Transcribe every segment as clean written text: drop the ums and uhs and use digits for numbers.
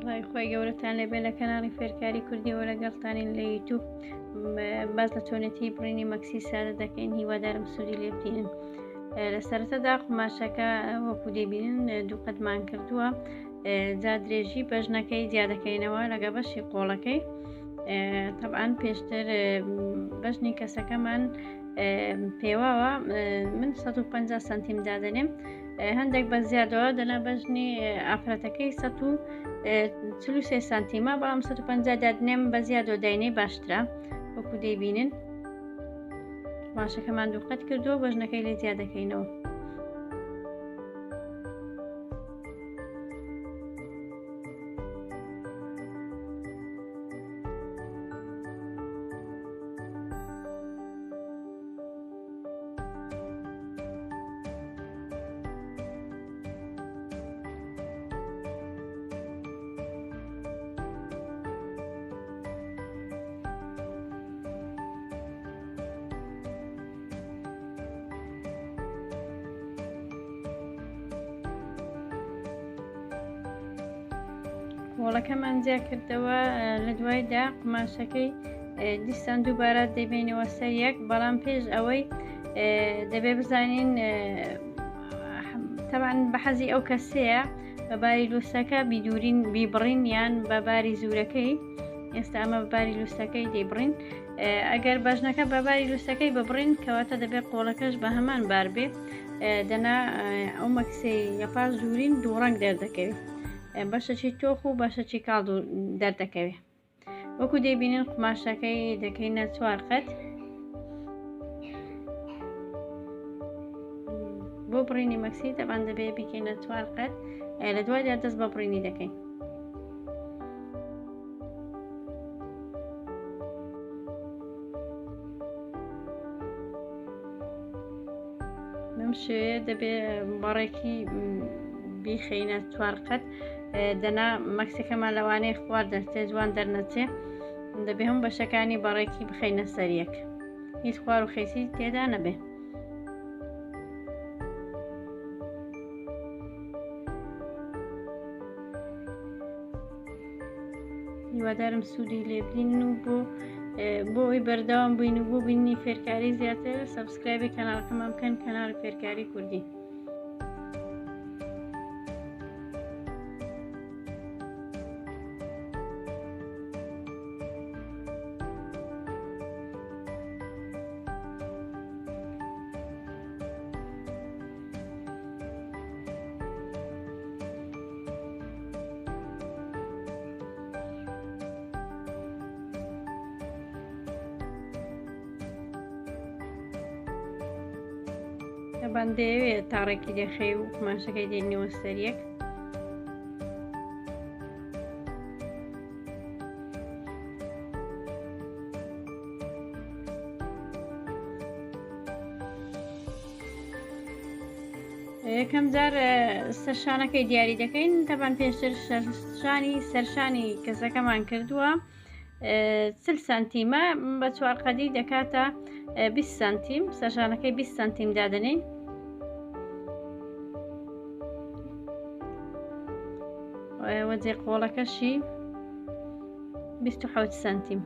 ڕای خۆی گەورەتان لێبێ لە کەناڵی فێرکاری کوردیەوە لەگەڵتانین لە یوتیوب باز لە چۆنێتی بڕینی مەکسی سادە دەکەین. هیوادارم سوودی لێ بتێنن. لە سەرەتادا قماشەکە وەکو دەبینن دوو قەتمان کردووە، جا درێژی بەژنەکەی زیادەکەینەوە لەگە بەشی قۆڵەکەی. طبعاً پێشتر بەژنی کەسەکەمان پێواوە من 150 سنتیم دادەنێم، هەندێک بە زیادەوە دەنا بەژنی ئافرەتەکەی 143 سانتیمە، بەڵام 150 دادنێم بە زیادۆ داینەی باشترە. وەکو دەیبینن قماشەکەمان دوو قەت کردووە، بەژنەکەی لێ زیادەکەینەوە. وڵەکەمان جیا کردەوە، لە دوایدا قماشەکەی دیستان دووبارە دەبێنەوە سەر یەک، بەڵام پێش ئەوەی دەبێ بزانین تەبعاً بە حەزی ئەو کەسەیە بە باری لووسەکە بیدورین بیبڕین یان بە باری زوورەکەی. ئێستا ئەمە بە باری لووسەکەی دەیبڕین. ئەگەر بەژنەکە بە باری لووسەکەی ببڕین کەواتە دەبێت قۆڵەکەش بە هەمان بار بێ، دەنا ئەو مەکسەی یەپاش زوورین دوو ڕەنگ دەردەکەوێت، بەشەکی تۆخ و بەشەکی کاڵ دەردەکەوێت. وەکو دەیبینن قماشەکەی دەکەینە 4 قەت بۆ بڕینی مەکسی. تەبان دەبێ بکەینە 4 قەت، لە دوایدا دەست بە بڕینی دەکەین. بەم شێوەیە دەبێ بەڕێکی بیخەینە 4 قەت، دەنا مەکسەکەمان لەوانەیە خوار دەستێ جوان دەرنەچێ، دەبێ هەم بەشەکانی بەڕێکی بخەینە سەر یەک، هیچ خوار و خێسی تێدا نەبێ. هیوادارم سوودی لێ بدین و بۆ ئەوی بەردەوام بووین و بۆ بینی فێرکاری زیاتر سەبسکرایبی کەناڵەکەمان بکەن، کەناڵی فێرکاری کوردی. طبعاً دەیەوێت تاڕێکی دەخەی و قماشەکەی دێنیەوە سەر یەک. یەکەم جار سەرشانەکەی دیاری دەکەین. طبعاً پێشتر سەرشانی کەسەکەمان کردووە 40 سانتیمە، بە 4 قەدی دەکاتە 20 سانتیم. سەرشانەکەی 20 سانتیم دادنین. وەجێ قۆڵەکەشی 27 سانتیم.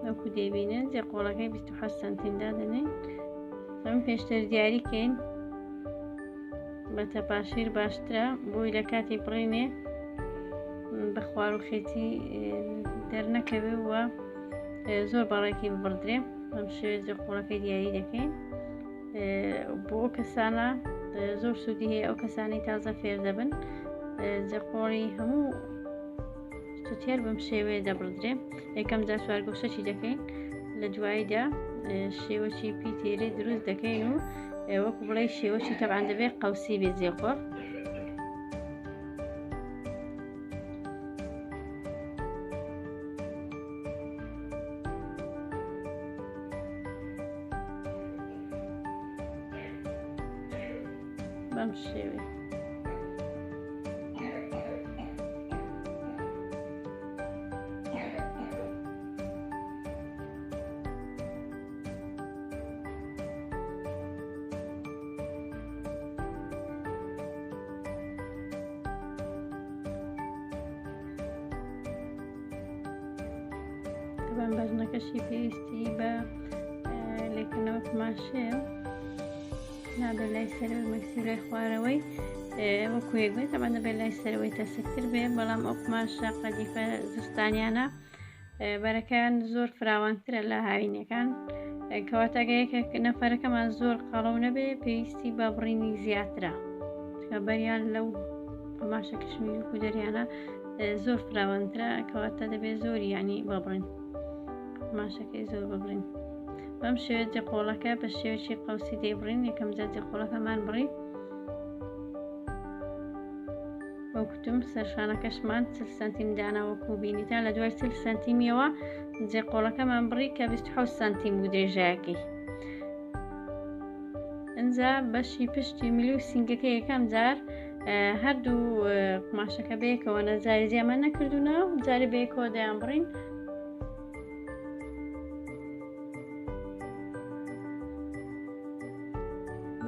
وەکو دەیبینن جێ قۆڵەکەی 27 سانتیم دادنین. ئەم پێشتر دیاریکەین بە تەپاشیر باشترە، بۆی لە کاتی بڕینێ بە خوار و خێتی دەرنەکەوێ و زۆر بەڕێکی ببڕدرێ. ئەم شێوەیە جێ قۆڵەکەی دیاری دەکەین. بۆ ئەو کەسانە زۆر سوودی هەیە، ئەو کەسانی تازە فێر دەبن، جێ قۆڵی هەموو شتێر بەم شێوەیە دەبڕدرێ. یەکەم جار سوارگۆشەکی دەکەین، لە دواییدا شێوەی پیتێری دروست دەکەین و وەکو بڵێ شێوەی تەبعاً دەبێت قەوسی بێت جێقۆڕ. بەم شێوەیە تقریبان بەژنەکەشی پێویستی بە لێکردنەوە قماشەیە نابێت لای سەرەوەی مەکسی لای خوارەوەی وەکو یەکبێت ئەمە دەبێت لای سەرەوەی تەسکتر بێ بەڵام ئەو قماشە قەدیفە زستانیانە بەرەکان زۆر فراوانترە لە هاوینەکان کەواتەگەیەکە نەفەرەکەمان زۆر قەڵەو نەبێ پێویستی بە بڕینی زیاترە بەریان لەو قماشە کشمیر و دەریانە زۆر فراوانترە کەواتە دەبێت زۆری ینی بەبڕین قماشەکەی زۆر ببڕین بەم شێوە جێقۆڵەکە بە شێوەی قەوسی دەیبڕین یەکەم جار جێقۆڵەکەمان بڕی وەکوتم سەرشانەکەشمان 40 سنتیم داناوەکو بینیتە لە دوای 40 سنتیمیەوە جێقۆڵەکەمان بڕی کە 27 سنتیم بوو درێژایەکەی ئەنجا بەشی پشتی ملی و سینگەکە یەکەم جار هەردوو قماشەکە بەیەکەوە نەجاری زیامان نەکردوونە و جارێ بەیەکەوە دەیان بڕین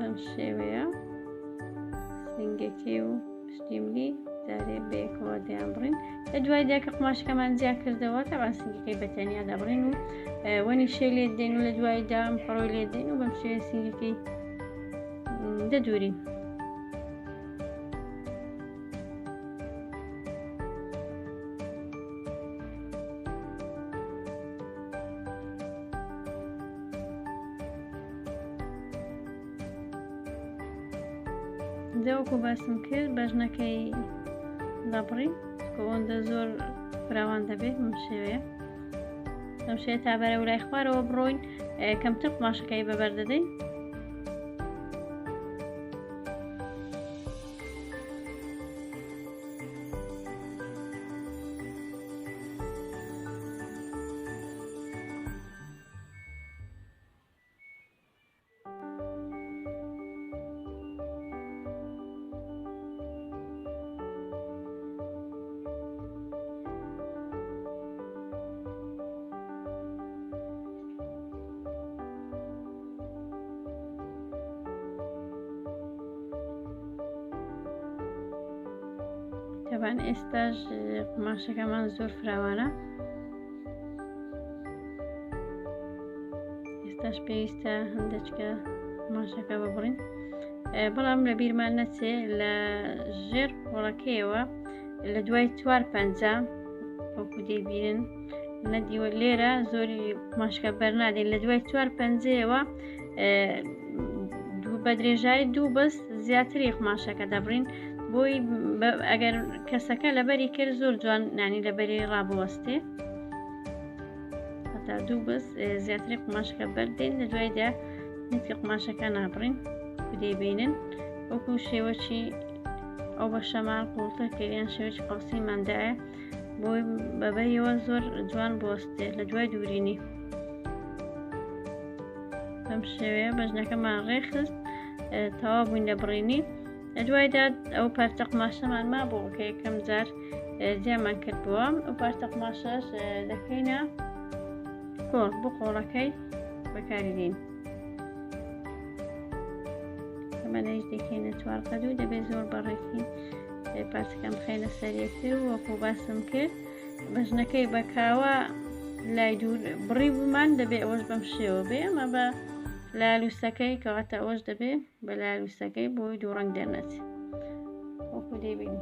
بەم شێوەیە سینگەکەی و پشتی ملی جارێ بەیەکەوە دەیان بڕین لە دوای دیکە قماشەکەمان جیا کردەوە تاوان سینگەکەی بەتەنیا دەبڕین و وەنی شێ لێ دێن و لە دوایدا پەڕۆی لێ دێن و بەم شێوە سینگەکەی دەدورین دەوەکو باسم کرد بەژنەکەی دەبڕین ئەوەندە زۆر فراوان دەبێت ئەم شێوەیە ئەم شێ تا بەرە و لای خوارەوە بڕۆین کەمتر قماشەکەی بەبەردەدەین طبعا ئێستاش قماشەکەمان زۆر فراوانە ئێستاش پێویستە هەندێککە قماشەکە ببڕین بەڵام لە بیرمان نەچێ لە ژێر قۆڵەکەیەوە لە دوای 4-5 وەکو دەیبینن نەدیوە لێرە زۆری قماشەکە بەرنادێن لە دوای 4-5ەوە بە درێژایی 2 بەست زیاتری قماشەکە دەبڕین بۆی ئەگەر کەسەکە لەبەری کرد زۆر جوان نانی لەبەری ڕابوەستێ هەتا 2 بەست زیاتری قماشەکە بەردێن لە دوایدا نوتی قماشەکە نابڕین دەیبینن وەکو شێوەی ئەو بەشەمان قوڵتە کردیان شێوەی قەوسی مادایە بۆی بەبەریەوە زۆر جوان بوەستێ لە دوای دوورینی بەم شێوەیە بەژنەکەمان ڕێخست تەواو بووین لە بڕینی لە دوایدا ئەو پارچە قماشەمان ما بۆ کە یەکەم جار جیامان کردبووە ئەو پارچە قماشەش دەکەینە کۆڵ بۆ قۆڵەکەی بەکاری دێن ئەمەش دەکەینە 4 قەد و دەبێت زۆر بەڕێکی پارچەکەم بخەینە سەر یەکتر و وەکو باسم کرد بەژنەکەی بەکاوە لای دوور بڕی بوومان دەبێت ئەوەش بەم شێوە بێ ئەمە بە لالووسەکەی کەواتە ئەوەش دەبێت بە لالووسەکەی بۆی دوو ڕەنگ دەرنەچێت وەکو دەیبینی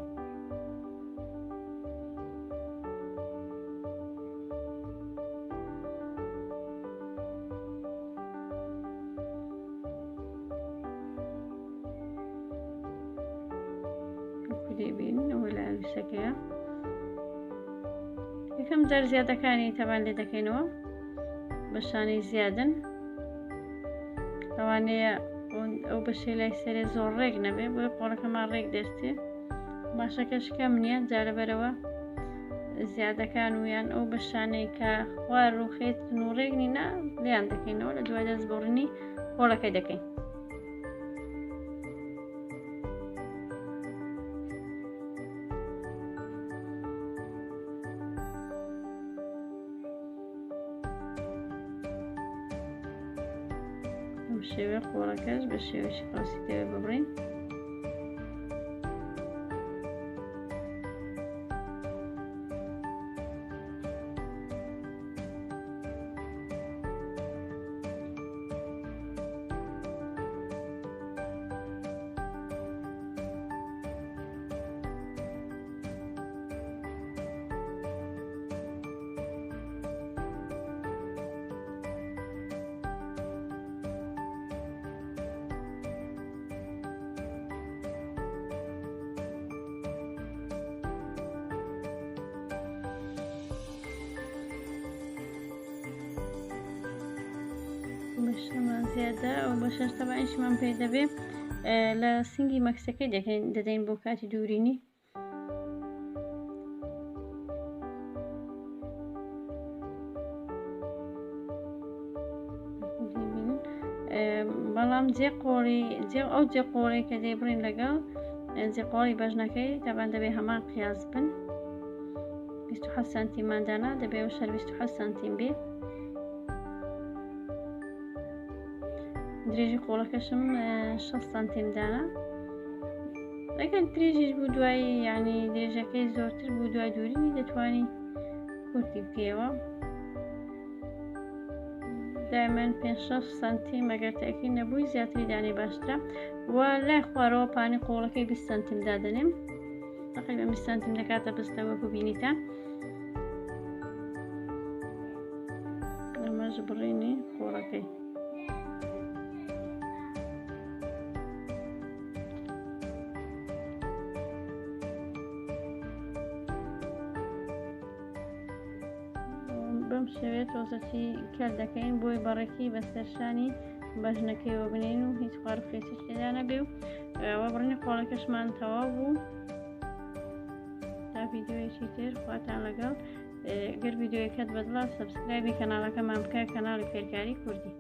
ئەوە لالووسەکەیە یەکەم جار زیادەکانی تەوان لێ دەکەینەوە بە شانەی زیادن ئەوانەیە ئەو بەشەی لای سەرێ زۆر ڕێک نەبێ بۆی قۆڵەکەمان ڕێک دەستێ ماشەکەش کەم نییە جارەبەرەوە زیادەکان ویان ئەو بەشانەی کە خوار و خێتن و ڕێک نینە لیان دەکەینەوە لە دوای دەست بڕنی قۆڵەکەی دەکەین شێوە قۆڵەکەش بە شێوەی قەوسی دەوێت ببڕین شەمان زیادە ئەو بە 6 تەبعیشمان پێ دەبێ لە سینگی مەکسەکەی دەدەین بۆ کاتی دوورینی. بەڵام ئەو جێقۆڵی کە دەیبڕین لەگەڵ جێقۆڵی بەژنەکەی تاوان دەبێ هەمان قیاس بن. 27 سانتیماندانە دەبێ و شەر 27 سانتیم بێ. درێژی قۆڵەکەشم 6 سانتیمدانە. ئەگەر درێژیش بوو دوای یعنی درێژەکەی زۆرتر بوو دوای دوورینی دەتوانی کورتی بکەوە. دایمەن 5-6 سانتیم ئەگەر تاکید نەبووی زیاتری دانەی باشترە. و لای خوارەوە پانی قۆڵەکەی 20 سانتیم دادەنێم. تقریبا 20 سانتیم دەکاتە بستەوە ببینیتە. ئەمەش بڕینی قۆڵەکەی. بەم شێوێت تۆزەتی کەل دەکەین بۆی بەڕێکی بەسەرشانی بەژنەکەیەوە بنین و هیچ خوارفێتیش تێدا نەبێ و ئەوە بڕینی قۆڵەکەشمان تەواو بوو. تا ڤیدیۆیەکی تر خواتان لەگەڵ. گەر ڤیدیۆیەکەت بەدڵە سەبسکرایبی کەناڵەکەمان بکە، کەناڵی فێرکاری کوردی.